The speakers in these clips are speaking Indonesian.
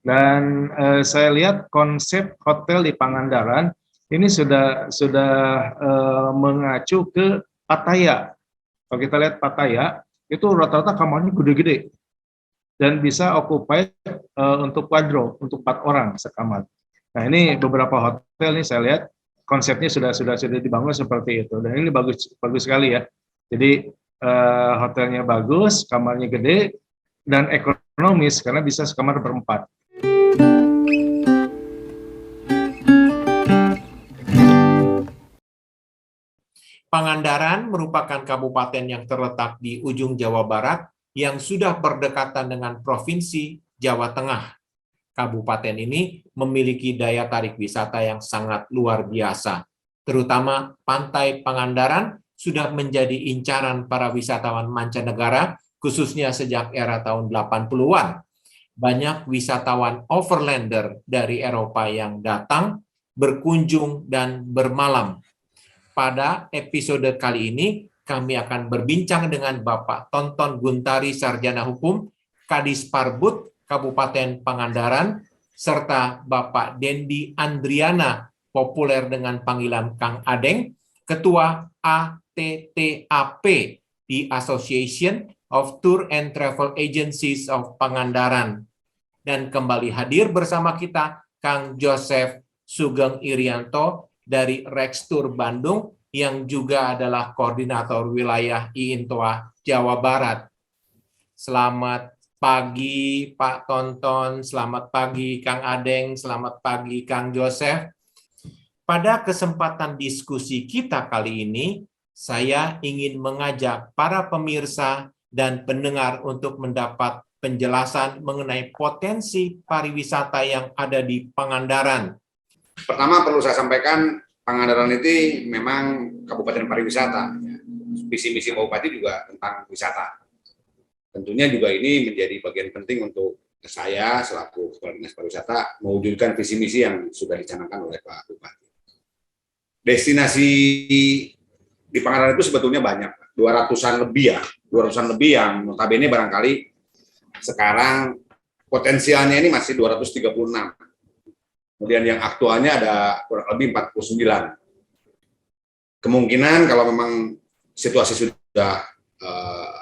Dan saya lihat konsep hotel di Pangandaran ini sudah mengacu ke Pattaya. Kalau kita lihat Pattaya, itu rata-rata kamarnya gede-gede dan bisa occupy untuk quadro, untuk 4 orang sekamar. Nah, ini beberapa hotel nih saya lihat konsepnya sudah dibangun seperti itu, dan ini bagus sekali ya. Jadi hotelnya bagus, kamarnya gede dan ekonomis karena bisa sekamar berempat. Pangandaran merupakan kabupaten yang terletak di ujung Jawa Barat yang sudah berdekatan dengan Provinsi Jawa Tengah. Kabupaten ini memiliki daya tarik wisata yang sangat luar biasa. Terutama Pantai Pangandaran sudah menjadi incaran para wisatawan mancanegara, khususnya sejak era tahun 80-an. Banyak wisatawan overlander dari Eropa yang datang, berkunjung, dan bermalam. Pada episode kali ini, kami akan berbincang dengan Bapak Tonton Guntari, Sarjana Hukum, Kadis Parbud, Kabupaten Pangandaran, serta Bapak Dendi Andriana, populer dengan panggilan Kang Adeng, Ketua ATTAP di Association of Tour and Travel Agencies of Pangandaran. Dan kembali hadir bersama kita Kang Joseph Sugeng Irianto dari Rextur Bandung yang juga adalah koordinator wilayah IINTOA Jawa Barat. Selamat pagi Pak Tonton, selamat pagi Kang Adeng, selamat pagi Kang Joseph. Pada kesempatan diskusi kita kali ini, saya ingin mengajak para pemirsa dan pendengar untuk mendapat penjelasan mengenai potensi pariwisata yang ada di Pangandaran. Pertama perlu saya sampaikan, Pangandaran itu memang kabupaten pariwisata. Visi misi Pak Bupati juga tentang wisata. Tentunya juga ini menjadi bagian penting untuk saya selaku Kepala Dinas Pariwisata mewujudkan visi misi yang sudah dicanangkan oleh Pak Bupati. Destinasi di Pangandaran itu sebetulnya banyak, 200-an lebih ya, 200-an lebih yang notabene barangkali sekarang potensialnya ini masih 236. Kemudian yang aktualnya ada kurang lebih 49. Kemungkinan kalau memang situasi sudah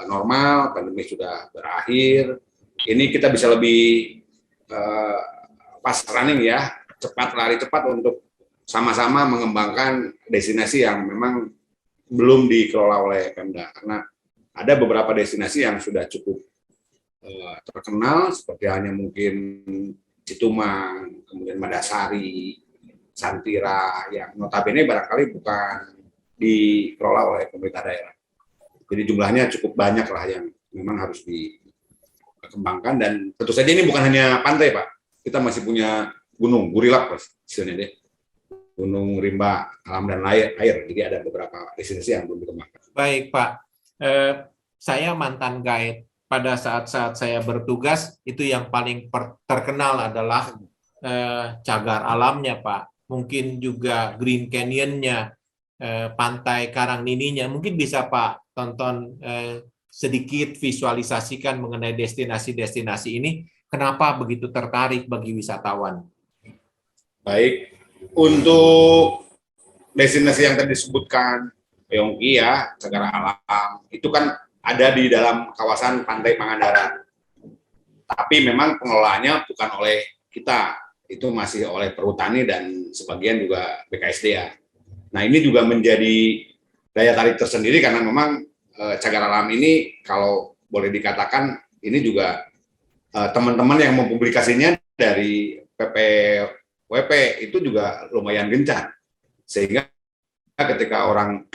normal, pandemi sudah berakhir, ini kita bisa lebih fast running ya, lari cepat untuk sama-sama mengembangkan destinasi yang memang belum dikelola oleh Pemda. Karena ada beberapa destinasi yang sudah cukup terkenal, seperti halnya mungkin Citumang, kemudian Madasari, Santira, yang notabene barangkali bukan dikelola oleh pemerintah daerah. Jadi jumlahnya cukup banyak lah yang memang harus dikembangkan, dan tentu saja ini bukan hanya pantai Pak, kita masih punya gunung, Gurilap Mas, istilahnya deh. Gunung Rimba, alam dan air, jadi ada beberapa destinasi yang belum dikembangkan. Baik Pak, saya mantan guide. Pada saat-saat saya bertugas, itu yang paling terkenal adalah cagar alamnya, Pak. Mungkin juga Green Canyon-nya, Pantai Karangnininya. Mungkin bisa Pak tonton sedikit visualisasikan mengenai destinasi-destinasi ini. Kenapa begitu tertarik bagi wisatawan? Baik, untuk destinasi yang tadi disebutkan, Yongki ya, cagar alam, itu kan ada di dalam kawasan Pantai Pangandaran. Tapi memang pengelolaannya bukan oleh kita, itu masih oleh Perhutani dan sebagian juga BKSDA. Nah, ini juga menjadi daya tarik tersendiri karena memang cagar alam ini kalau boleh dikatakan ini juga teman-teman yang mempublikasinya dari PPWP itu juga lumayan gencar. Sehingga ketika orang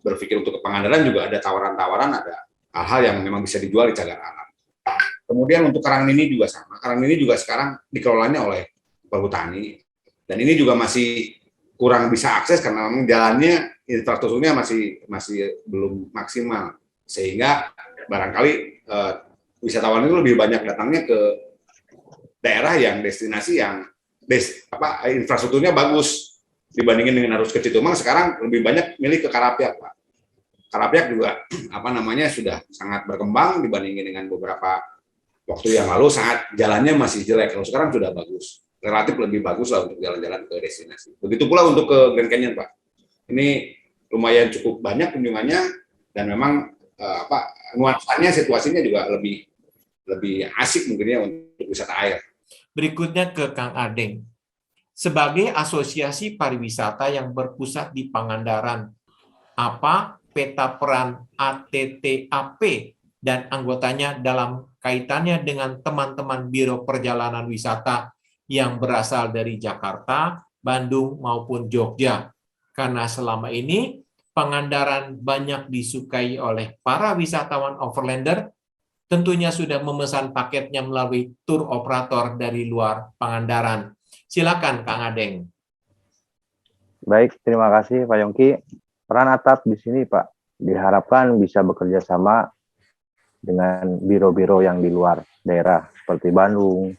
berpikir untuk ke Pangandaran juga ada tawaran-tawaran, ada hal-hal yang memang bisa dijual di cagar alam. Kemudian untuk Karangnini juga sama. Karangnini juga sekarang dikelolanya oleh Perhutani, dan ini juga masih kurang bisa akses karena memang jalannya, infrastrukturnya masih belum maksimal, sehingga barangkali wisatawan itu lebih banyak datangnya ke daerah yang destinasi yang infrastrukturnya bagus. Dibandingin dengan harus ke Citumang, sekarang lebih banyak milih ke Karapiak, Pak. Karapiak juga sudah sangat berkembang dibandingin dengan beberapa waktu yang lalu saat jalannya masih jelek, kalau sekarang sudah bagus, relatif lebih bagus lah untuk jalan-jalan ke destinasi. Begitu pula untuk ke Grand Canyon, Pak. Ini lumayan cukup banyak kunjungannya dan memang nuansanya, situasinya juga lebih asik mungkin ya untuk wisata air. Berikutnya ke Kang Adeng. Sebagai asosiasi pariwisata yang berpusat di Pangandaran, apa peta peran ATTAP dan anggotanya dalam kaitannya dengan teman-teman Biro Perjalanan Wisata yang berasal dari Jakarta, Bandung, maupun Jogja? Karena selama ini Pangandaran banyak disukai oleh para wisatawan overlander, tentunya sudah memesan paketnya melalui tur operator dari luar Pangandaran. Silakan Kang Adeng. Baik, terima kasih Pak Yongki. Peran ATAP di sini Pak diharapkan bisa bekerja sama dengan biro-biro yang di luar daerah seperti Bandung,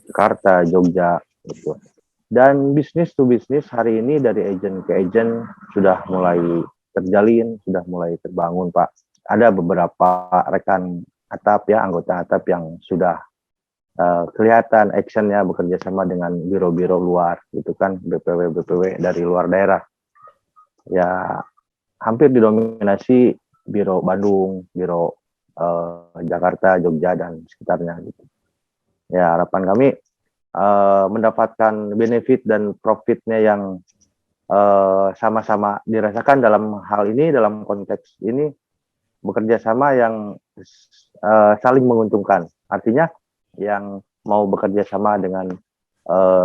Jakarta, Jogja, gitu. Dan bisnis to bisnis hari ini dari agent ke agent sudah mulai terjalin, sudah mulai terbangun Pak. Ada beberapa rekan ATAP ya, anggota ATAP yang sudah kelihatan actionnya bekerja sama dengan biro-biro luar, gitu kan, BPW dari luar daerah. Ya hampir didominasi biro Bandung, biro Jakarta, Jogja dan sekitarnya gitu. Ya harapan kami mendapatkan benefit dan profitnya yang sama-sama dirasakan dalam hal ini, dalam konteks ini bekerja sama yang saling menguntungkan. Artinya yang mau bekerja sama dengan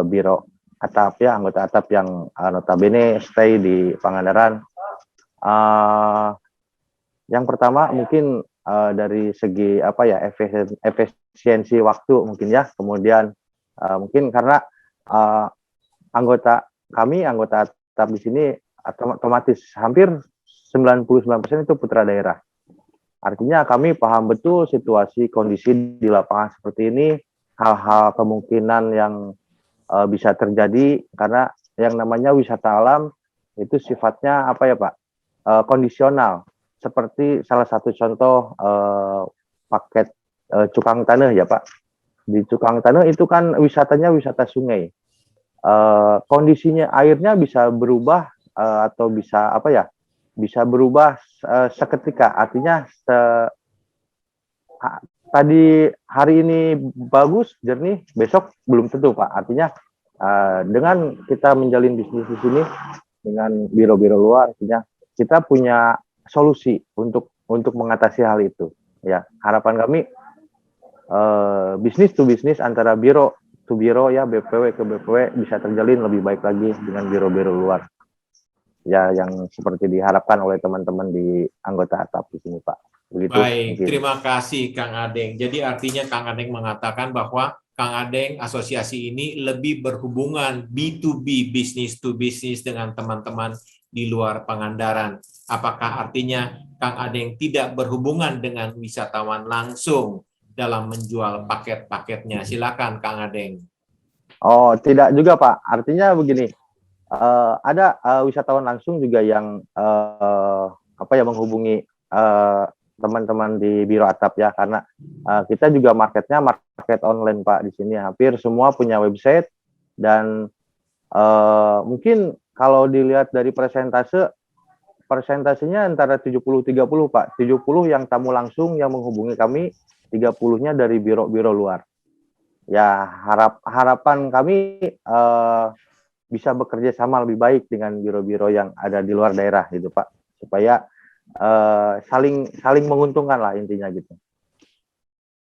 biro ATAP ya, anggota ATAP yang notabene stay di Pangandaran. Yang pertama mungkin dari segi efisiensi waktu mungkin ya, kemudian mungkin karena anggota ATAP di sini otomatis hampir 99% itu putra daerah. Artinya kami paham betul situasi kondisi di lapangan seperti ini, hal-hal kemungkinan yang bisa terjadi karena yang namanya wisata alam itu sifatnya apa ya Pak? Kondisional. Seperti salah satu contoh paket Cukang Taneuh ya Pak. Di Cukang Taneuh itu kan wisatanya wisata sungai. Kondisinya airnya bisa berubah atau bisa bisa berubah seketika. Artinya tadi hari ini bagus, jernih, besok belum tentu Pak. Artinya dengan kita menjalin bisnis di sini dengan biro-biro luar, artinya kita punya solusi untuk mengatasi hal itu. Ya, harapan kami bisnis to bisnis antara biro to biro ya, BPW ke BPW bisa terjalin lebih baik lagi dengan biro-biro luar. Ya, yang seperti diharapkan oleh teman-teman di anggota ATAP di sini, Pak. Begitu. Baik, mungkin. terima kasih Kang Adeng. Jadi artinya Kang Adeng mengatakan bahwa Kang Adeng asosiasi ini lebih berhubungan B2B, business to business dengan teman-teman di luar Pangandaran. Apakah artinya Kang Adeng tidak berhubungan dengan wisatawan langsung dalam menjual paket-paketnya? Silakan Kang Adeng. Oh, tidak juga Pak. Artinya begini. Ada wisatawan langsung juga yang menghubungi teman-teman di Biro ATAP ya, karena kita juga market online Pak di sini. Hampir semua punya website dan mungkin kalau dilihat dari persentasenya antara 70-30 Pak. 70 yang tamu langsung yang menghubungi kami, 30-nya dari biro-biro luar. Ya, harapan kami bisa bekerja sama lebih baik dengan biro-biro yang ada di luar daerah gitu Pak, supaya saling menguntungkan lah intinya gitu.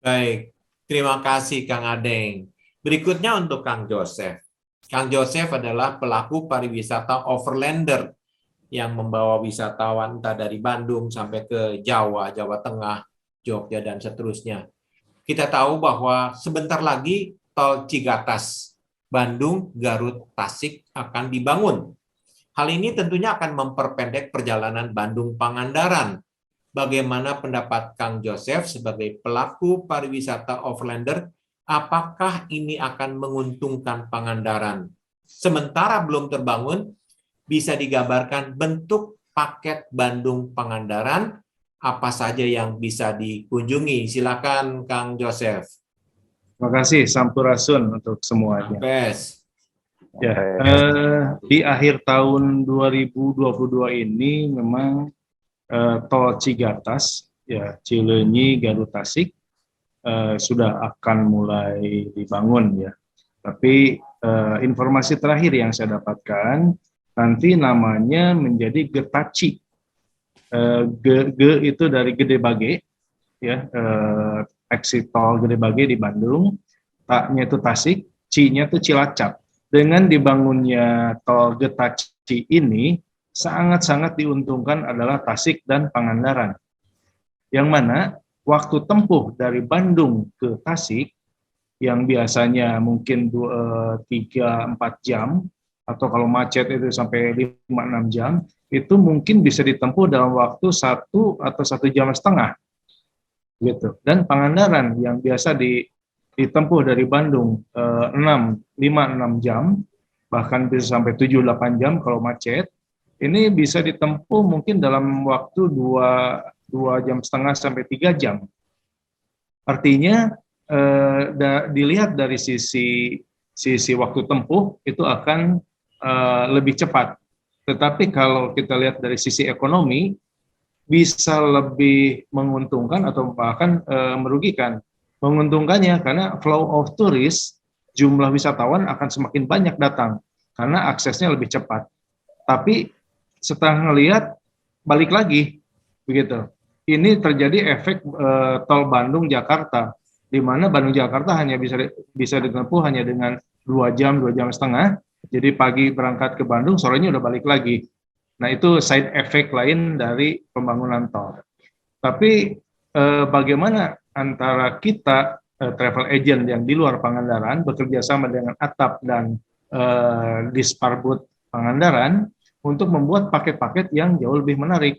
Baik, terima kasih Kang Adeng. Berikutnya untuk Kang Joseph. Kang Joseph adalah pelaku pariwisata overlander yang membawa wisatawan entah dari Bandung sampai ke Jawa, Jawa Tengah, Jogja dan seterusnya. Kita tahu bahwa sebentar lagi tol Cigatas Bandung, Garut, Tasik akan dibangun. Hal ini tentunya akan memperpendek perjalanan Bandung Pangandaran. Bagaimana pendapat Kang Joseph sebagai pelaku pariwisata overlander? Apakah ini akan menguntungkan Pangandaran? Sementara belum terbangun, bisa digambarkan bentuk paket Bandung Pangandaran apa saja yang bisa dikunjungi. Silakan Kang Joseph. Terima kasih, Sampurasun untuk semuanya. Bes. Ya, di akhir tahun 2022 ini memang tol Cigatas, ya Cileunyi Garut Tasik sudah akan mulai dibangun ya. Tapi informasi terakhir yang saya dapatkan nanti namanya menjadi Getaci. G itu dari Gede Bage, ya exit tol Gede Bage di Bandung, taknya itu Tasik, C-nya itu Cilacap. Dengan dibangunnya tol Getaci ini sangat-sangat diuntungkan adalah Tasik dan Pangandaran. Yang mana waktu tempuh dari Bandung ke Tasik yang biasanya mungkin 3-4 jam atau kalau macet itu sampai 5-6 jam, itu mungkin bisa ditempuh dalam waktu 1 atau 1,5 jam gitu. Dan Pangandaran yang biasa ditempuh dari Bandung 5-6 jam, bahkan bisa sampai 7-8 jam kalau macet, ini bisa ditempuh mungkin dalam waktu 2,5 jam sampai 3 jam. Artinya dilihat dari sisi waktu tempuh itu akan lebih cepat. Tetapi kalau kita lihat dari sisi ekonomi, bisa lebih menguntungkan atau bahkan merugikan. Menguntungkannya karena flow of tourist, jumlah wisatawan akan semakin banyak datang karena aksesnya lebih cepat. Tapi setelah ngelihat balik lagi begitu. Ini terjadi efek tol Bandung-Jakarta, di mana Bandung-Jakarta hanya bisa ditempuh hanya dengan 2 jam, 2,5 jam. Jadi pagi berangkat ke Bandung, sorenya udah balik lagi. Nah itu side effect lain dari pembangunan tol. Tapi bagaimana antara kita travel agent yang di luar Pangandaran bekerja sama dengan ATAP dan Disparbud Pangandaran untuk membuat paket-paket yang jauh lebih menarik.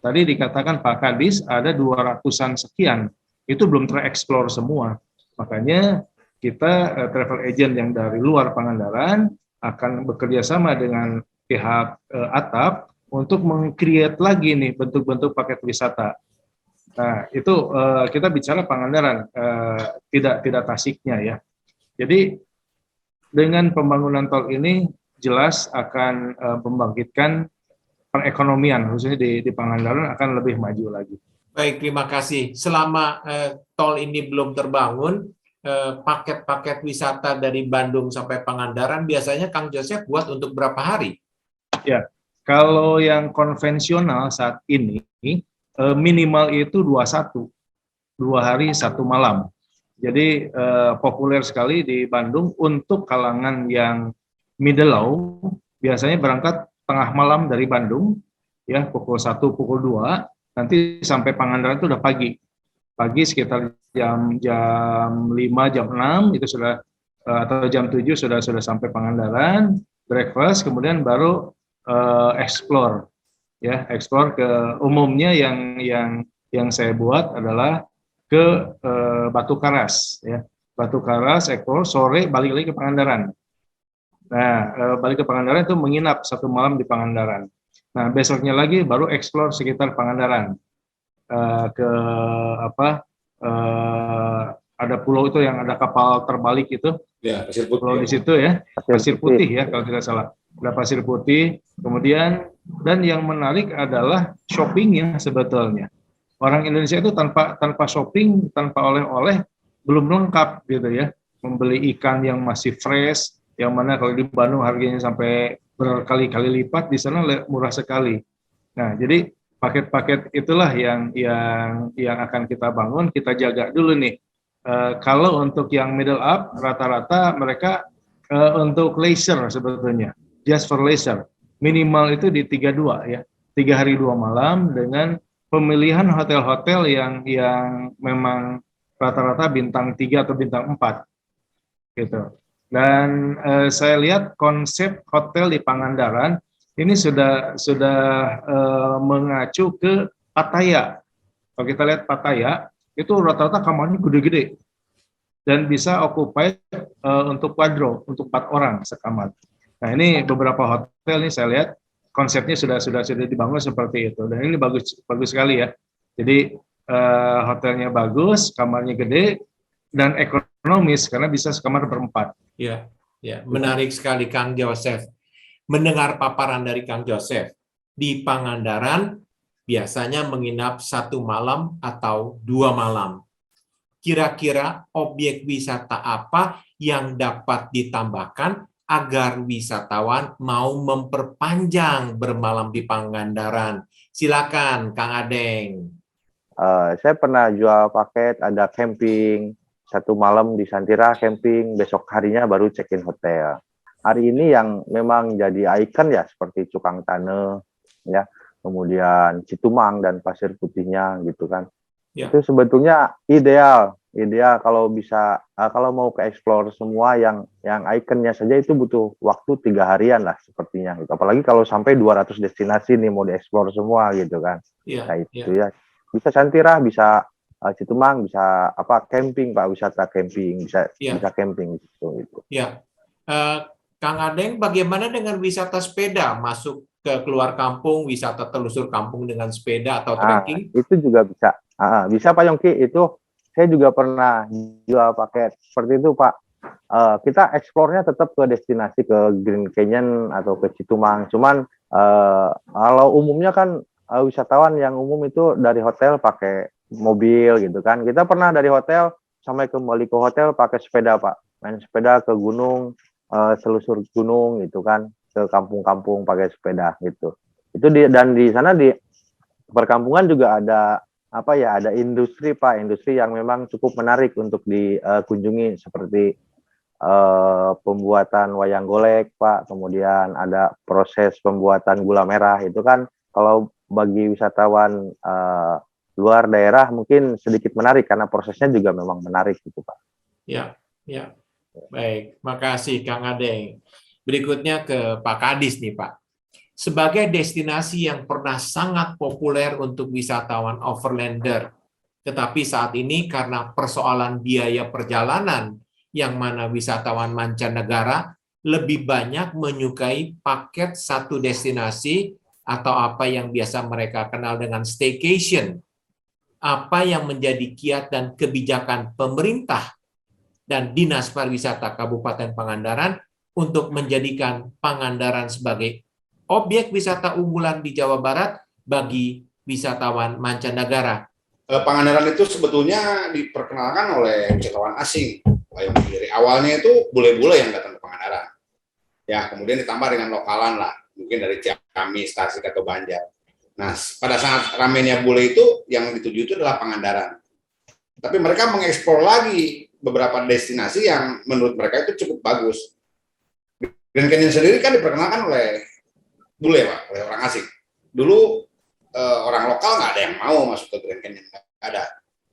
Tadi dikatakan Pak Kadis ada 200-an sekian, itu belum tereksplor semua. Makanya kita travel agent yang dari luar Pangandaran akan bekerja sama dengan pihak ATAP untuk meng-create lagi nih bentuk-bentuk paket wisata. Nah, itu kita bicara Pangandaran, tidak Tasiknya ya. Jadi dengan pembangunan tol ini jelas akan membangkitkan perekonomian khususnya di Pangandaran akan lebih maju lagi. Baik, terima kasih. Selama tol ini belum terbangun, paket-paket wisata dari Bandung sampai Pangandaran biasanya Kang Joseph buat untuk berapa hari? Ya, kalau yang konvensional saat ini minimal itu 21, 2 hari 1 malam. Jadi populer sekali di Bandung untuk kalangan yang middle low, biasanya berangkat tengah malam dari Bandung, ya pukul 1, pukul 2, nanti sampai Pangandaran itu udah pagi. Pagi sekitar jam 5, jam 6 itu sudah atau jam 7 sudah sampai Pangandaran, breakfast, kemudian baru explore ya, explore ke umumnya yang saya buat adalah ke Batu Karas ya. Batu Karas explore sore balik lagi ke Pangandaran. Nah, balik ke Pangandaran itu menginap 1 malam di Pangandaran. Nah, besoknya lagi baru explore sekitar Pangandaran. Ke ada pulau itu yang ada kapal terbalik itu. Ya, Pasir Putih. Pulau di situ ya, Pasir Putih ya kalau tidak salah. Ada Pasir Putih. Kemudian dan yang menarik adalah shoppingnya sebetulnya. Orang Indonesia itu tanpa shopping, tanpa oleh-oleh belum lengkap gitu ya. Membeli ikan yang masih fresh, yang mana kalau di Bandung harganya sampai berkali-kali lipat, di sana murah sekali. Nah, jadi paket-paket itulah yang akan kita bangun, kita jaga dulu nih. Kalau untuk yang middle up, rata-rata mereka untuk leisure sebetulnya, just for leisure. Minimal itu di 32 ya, 3 hari 2 malam dengan pemilihan hotel-hotel yang memang rata-rata bintang 3 atau bintang 4 gitu. Dan saya lihat konsep hotel di Pangandaran ini sudah mengacu ke Pattaya. Kalau kita lihat Pattaya itu rata-rata kamarnya gede-gede dan bisa occupied untuk quadro, untuk 4 orang sekamar. Nah, ini beberapa hotel nih saya lihat konsepnya sudah dibangun seperti itu dan ini bagus sekali ya. Jadi hotelnya bagus, kamarnya gede, dan ekonomis karena bisa sekamar berempat. Ya, ya, menarik sekali Kang Joseph. Mendengar paparan dari Kang Joseph, di Pangandaran biasanya menginap 1 malam atau 2 malam. Kira-kira objek wisata apa yang dapat ditambahkan agar wisatawan mau memperpanjang bermalam di Pangandaran? Silakan, Kang Adeng. Saya pernah jual paket, ada camping, 1 malam di Santira camping, besok harinya baru check-in hotel. Hari ini yang memang jadi ikon ya seperti Cukang Tane, ya, kemudian Citumang dan Pasir Putihnya gitu kan. Ya. Itu sebetulnya ideal kalau bisa, kalau mau ke explore semua yang ikonnya saja itu butuh waktu 3 harian lah sepertinya gitu. Apalagi kalau sampai 200 destinasi nih mau dieksplor semua gitu kan. Ya, Nah itu ya. Bisa Santira, bisa Citumang, bisa camping Pak, wisata camping, bisa camping gitu. Ya. Kang Adeng, bagaimana dengan wisata sepeda? Masuk ke keluar kampung, wisata telusur kampung dengan sepeda atau trekking? Itu juga bisa. Bisa Pak Yongki, itu saya juga pernah jual paket seperti itu Pak. Kita eksplornya tetap ke destinasi, ke Green Canyon atau ke Citumang. Cuman kalau umumnya kan wisatawan yang umum itu dari hotel pakai mobil gitu kan. Kita pernah dari hotel sampai kembali ke hotel pakai sepeda Pak. Main sepeda ke gunung, selusur gunung gitu kan, ke kampung-kampung pakai sepeda gitu. Dan di sana di perkampungan juga ada ada industri Pak, industri yang memang cukup menarik untuk dikunjungi seperti pembuatan wayang golek Pak, kemudian ada proses pembuatan gula merah. Itu kan kalau bagi wisatawan luar daerah mungkin sedikit menarik karena prosesnya juga memang menarik gitu Pak. Ya, ya. Baik, makasih Kang Adeng. Berikutnya ke Pak Kadis nih Pak. Sebagai destinasi yang pernah sangat populer untuk wisatawan overlander, tetapi saat ini karena persoalan biaya perjalanan, yang mana wisatawan mancanegara lebih banyak menyukai paket satu destinasi atau apa yang biasa mereka kenal dengan staycation. Apa yang menjadi kiat dan kebijakan pemerintah dan Dinas Pariwisata Kabupaten Pangandaran untuk menjadikan Pangandaran sebagai objek wisata unggulan di Jawa Barat bagi wisatawan mancanegara? Pangandaran itu sebetulnya diperkenalkan oleh wisatawan asing. Dari awalnya itu bule-bule yang datang ke Pangandaran. Ya, kemudian ditambah dengan lokalan lah, mungkin dari Ciamis, Tasik atau Banjar. Nah, pada saat ramainya bule itu yang dituju itu adalah Pangandaran. Tapi mereka mengeksplor lagi beberapa destinasi yang menurut mereka itu cukup bagus. Grand Canyon sendiri kan diperkenalkan oleh bule Pak, oleh orang asing. Dulu orang lokal nggak ada yang mau masuk ke Grand Canyon, nggak ada.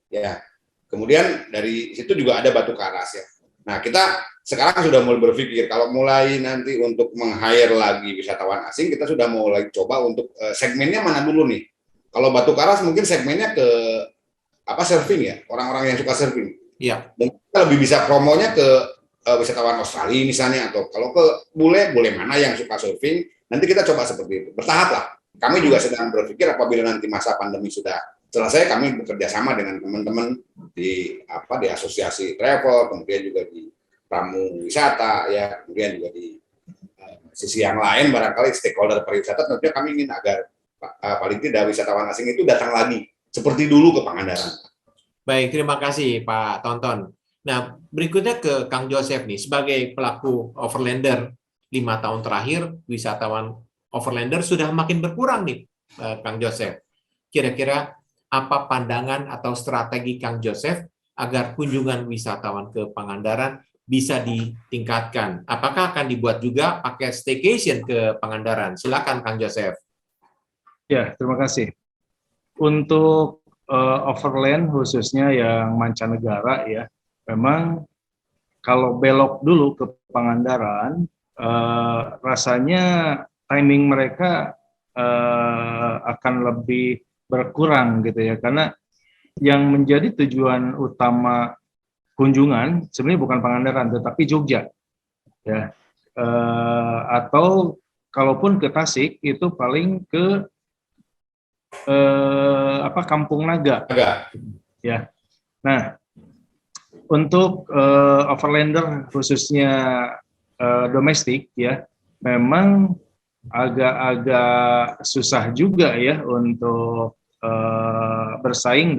Ya, kemudian dari situ juga ada Batu Karas ya. Nah kita sekarang sudah mulai berpikir kalau mulai nanti untuk meng-hire lagi wisatawan asing, kita sudah mulai coba untuk segmennya mana dulu nih. Kalau Batu Karas mungkin segmennya ke surfing ya, orang-orang yang suka surfing. Iya. Mungkin kita lebih bisa promonya ke wisatawan Australia misalnya, atau kalau ke bule mana yang suka surfing, nanti kita coba seperti itu. Bertahap lah. Kami juga sedang berpikir apabila nanti masa pandemi sudah selesai, kami bekerja sama dengan teman-teman di asosiasi travel, kemudian juga di pramu wisata, ya, kemudian juga di sisi yang lain barangkali stakeholder pariwisata. Tentunya kami ingin agar paling tidak wisatawan asing itu datang lagi seperti dulu ke Pangandaran. Baik, terima kasih Pak Tonton. Nah, berikutnya ke Kang Joseph nih, sebagai pelaku overlander 5 tahun terakhir, wisatawan overlander sudah makin berkurang nih, Kang Joseph. Kira-kira apa pandangan atau strategi Kang Joseph agar kunjungan wisatawan ke Pangandaran bisa ditingkatkan? Apakah akan dibuat juga paket staycation ke Pangandaran? Silakan Kang Joseph. Ya, terima kasih. Untuk overland khususnya yang mancanegara ya, memang kalau belok dulu ke Pangandaran, rasanya timing mereka akan lebih berkurang gitu ya, karena yang menjadi tujuan utama kunjungan sebenarnya bukan Pangandaran tetapi Jogja ya, atau kalaupun ke Tasik itu paling ke Kampung Naga. Agak. Ya. Nah, untuk overlander khususnya domestik ya, memang agak-agak susah juga ya untuk bersaing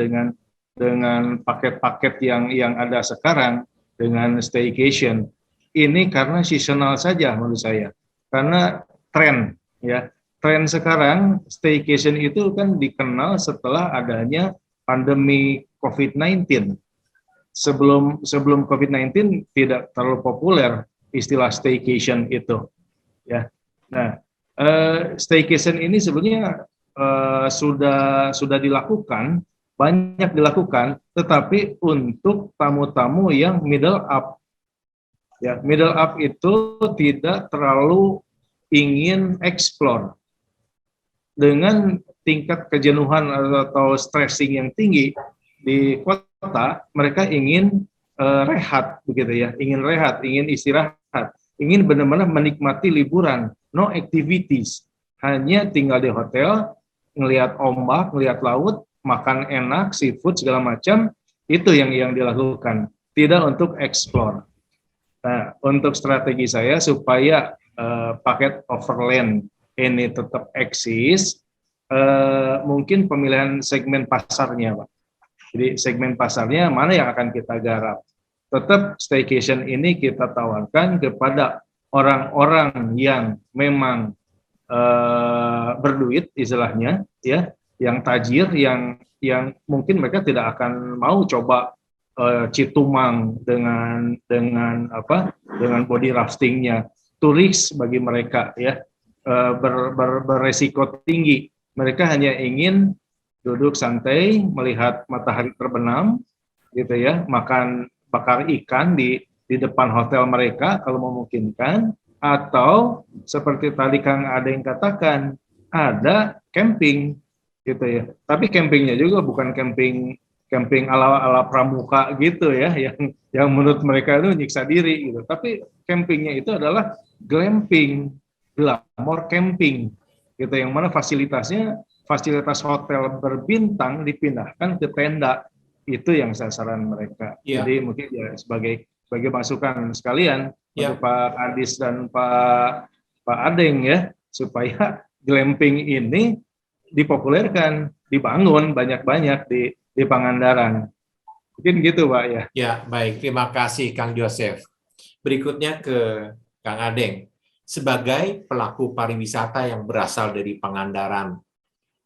dengan paket-paket yang ada sekarang dengan staycation. Ini karena seasonal saja menurut saya. Karena tren ya. Tren sekarang staycation itu kan dikenal setelah adanya pandemi COVID-19. Sebelum COVID-19 tidak terlalu populer istilah staycation itu ya. Nah, staycation ini sebenarnya sudah dilakukan, banyak dilakukan, tetapi untuk tamu-tamu yang middle up. Ya, middle up itu tidak terlalu ingin explore. Dengan tingkat kejenuhan atau stressing yang tinggi di kota, mereka ingin rehat begitu ya, ingin rehat, ingin istirahat, ingin benar-benar menikmati liburan, no activities, hanya tinggal di hotel, ngelihat ombak, ngelihat laut, makan enak, seafood segala macam, itu yang dilakukan, tidak untuk explore. Nah, untuk strategi saya supaya paket overland ini tetap eksis, mungkin pemilihan segmen pasarnya, Pak. Jadi segmen pasarnya mana yang akan kita garap. Tetap staycation ini kita tawarkan kepada orang-orang yang memang berduit istilahnya, ya, yang tajir, yang mungkin mereka tidak akan mau coba Citumang dengan body raftingnya, turis bagi mereka ya, beresiko tinggi. Mereka hanya ingin duduk santai melihat matahari terbenam gitu ya, makan bakar ikan di depan hotel mereka kalau memungkinkan, atau seperti tadi Kang Adeng katakan, ada camping gitu ya. Tapi campingnya juga bukan camping ala pramuka gitu ya, yang menurut mereka itu nyiksa diri gitu. Tapi campingnya itu adalah glamping, glamour camping gitu, yang mana fasilitas hotel berbintang dipindahkan ke tenda. Itu yang sasaran mereka. Ya. Jadi mungkin ya sebagai masukan sekalian untuk Pak Adis dan Pak Adeng ya, supaya glamping ini dipopulerkan, dibangun banyak-banyak di Pangandaran. Mungkin gitu, Pak ya. Ya, baik. Terima kasih Kang Joseph. Berikutnya ke Kang Adeng. Sebagai pelaku pariwisata yang berasal dari Pangandaran,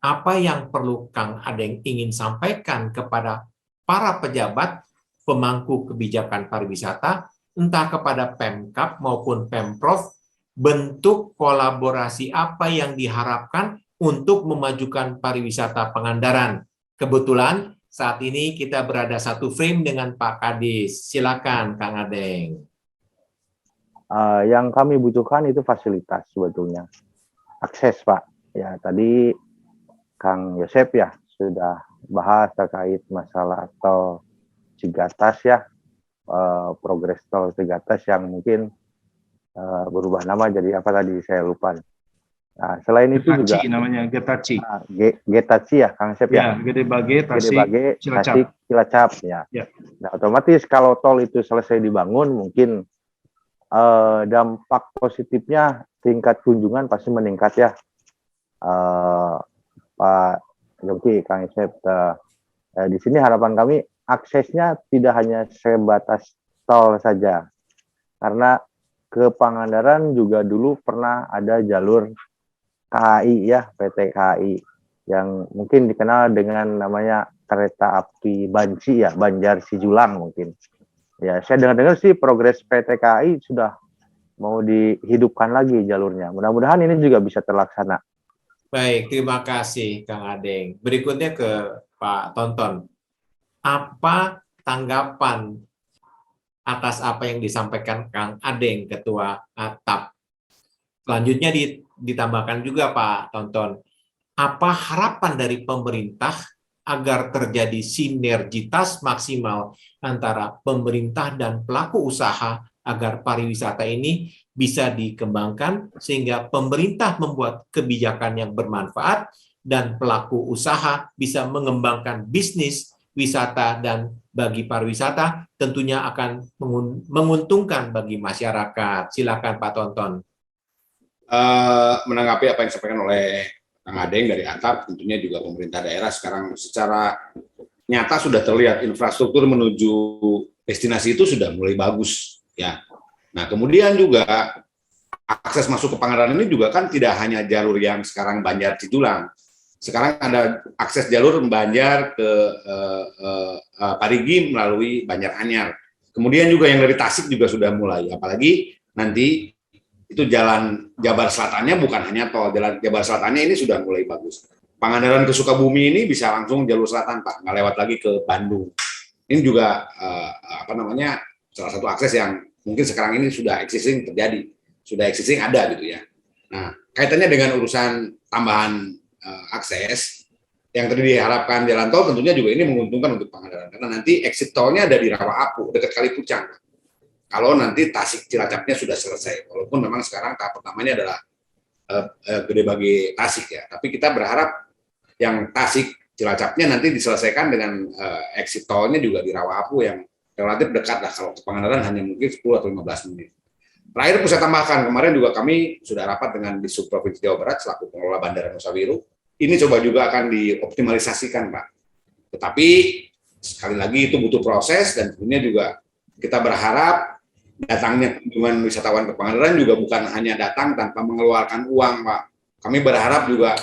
apa yang perlu Kang Adeng ingin sampaikan kepada para pejabat pemangku kebijakan pariwisata, entah kepada Pemkab maupun Pemprov, bentuk kolaborasi apa yang diharapkan untuk memajukan pariwisata Pangandaran? Kebetulan saat ini kita berada satu frame dengan Pak Kadis. Silakan Kang Adeng. Yang kami butuhkan itu fasilitas sebetulnya. Akses, Pak. Ya, tadi Kang Yosep ya sudah bahas terkait masalah tol Cigatas ya, progres tol Cigatas yang mungkin berubah nama jadi apa tadi saya lupa. Nah, selain itu juga namanya Getaci. Getaci ya, Kang Yosep ya. Gede Bage, Tasik, Cilacap ya. Nah, otomatis kalau tol itu selesai dibangun, mungkin dampak positifnya tingkat kunjungan pasti meningkat ya. Pak Yongki, Kang Yosep, di sini harapan kami aksesnya tidak hanya sebatas tol saja, karena ke Pangandaran juga dulu pernah ada jalur KAI ya, PT KAI yang mungkin dikenal dengan namanya kereta api Banci ya, Banjar Sijulang mungkin. Ya, saya dengar-dengar sih progres PT KAI sudah mau dihidupkan lagi jalurnya. Mudah-mudahan ini juga bisa terlaksana. Baik, terima kasih Kang Adeng. Berikutnya ke Pak Tonton. Apa tanggapan atas apa yang disampaikan Kang Adeng, Ketua ATAP? Selanjutnya ditambahkan juga Pak Tonton, apa harapan dari pemerintah agar terjadi sinergitas maksimal antara pemerintah dan pelaku usaha agar pariwisata ini bisa dikembangkan sehingga pemerintah membuat kebijakan yang bermanfaat dan pelaku usaha bisa mengembangkan bisnis wisata, dan bagi pariwisata tentunya akan menguntungkan bagi masyarakat. Silakan Pak Tonton. Menanggapi apa yang disampaikan oleh Kang Adeng dari Atap, tentunya juga pemerintah daerah sekarang secara nyata sudah terlihat infrastruktur menuju destinasi itu sudah mulai bagus ya. Nah, kemudian juga akses masuk ke Pangandaran ini juga kan tidak hanya jalur yang sekarang Banjar Cijulang. Sekarang ada akses jalur Banjar ke Parigi melalui Banjaranyar. Kemudian juga yang dari Tasik juga sudah mulai, apalagi nanti itu jalan Jabar Selatannya bukan hanya tol, jalan Jabar Selatannya ini sudah mulai bagus. Pangandaran ke Sukabumi ini bisa langsung jalur selatan, Pak, nggak lewat lagi ke Bandung. Ini juga salah satu akses yang mungkin sekarang ini sudah existing terjadi, sudah existing ada gitu ya. Nah, kaitannya dengan urusan tambahan akses yang tadi diharapkan jalan tol, tentunya juga ini menguntungkan untuk Pangandaran karena nanti exit tolnya ada di Rawa-Apu dekat Kali Pucang. Kalau nanti Tasik Cilacapnya sudah selesai, walaupun memang sekarang tahap pertamanya adalah Gede Bage Tasik ya, tapi kita berharap yang Tasik Cilacapnya nanti diselesaikan dengan exit tolnya juga di Rawa-Apu yang relatif dekat lah, kalau ke Pangandaran hanya mungkin 10 atau 15 menit. Terakhir saya tambahkan, kemarin juga kami sudah rapat dengan Disub Provinsi Jawa Barat selaku pengelola Bandara Nusa Wiru, ini coba juga akan dioptimalisasikan Pak. Tetapi sekali lagi itu butuh proses dan tentunya juga kita berharap datangnya kunjungan wisatawan ke Pangandaran juga bukan hanya datang tanpa mengeluarkan uang, Pak. Kami berharap juga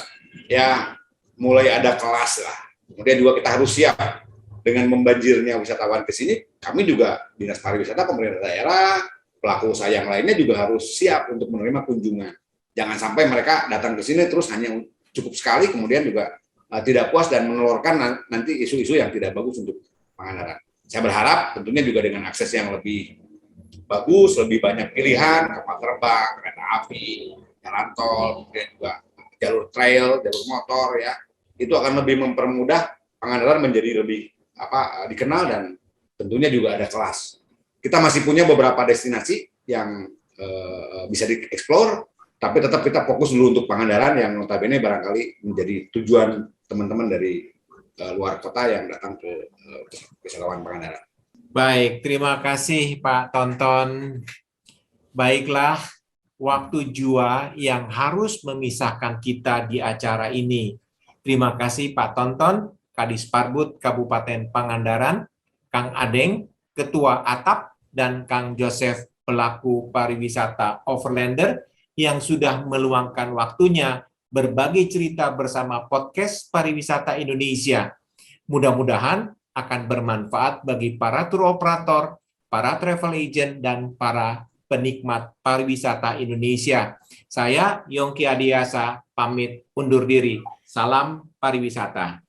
ya mulai ada kelas lah. Kemudian juga kita harus siap dengan membanjirnya wisatawan ke sini. Kami juga Dinas Pariwisata, pemerintah daerah, pelaku usaha yang lainnya juga harus siap untuk menerima kunjungan. Jangan sampai mereka datang ke sini terus hanya cukup sekali, kemudian juga tidak puas dan menelurkan nanti isu-isu yang tidak bagus untuk Pangandaran. Saya berharap tentunya juga dengan akses yang lebih bagus, lebih banyak pilihan, kapal terbang, kereta api, jalan tol, kemudian juga jalur trail, jalur motor ya, itu akan lebih mempermudah Pangandaran menjadi lebih dikenal dan tentunya juga ada kelas. Kita masih punya beberapa destinasi yang bisa dieksplor, tapi tetap kita fokus dulu untuk Pangandaran yang notabene barangkali menjadi tujuan teman-teman dari luar kota yang datang ke wisatawan Pangandaran. Baik, terima kasih Pak Tonton. Baiklah, waktu jua yang harus memisahkan kita di acara ini. Terima kasih Pak Tonton, Kadis Parbud Kabupaten Pangandaran, Kang Adeng, Ketua Atap, dan Kang Joseph, pelaku pariwisata Overlander, yang sudah meluangkan waktunya berbagi cerita bersama podcast Pariwisata Indonesia. Mudah-mudahan akan bermanfaat bagi para tour operator, para travel agent, dan para penikmat pariwisata Indonesia. Saya Yongki Adiasa pamit undur diri. Salam pariwisata.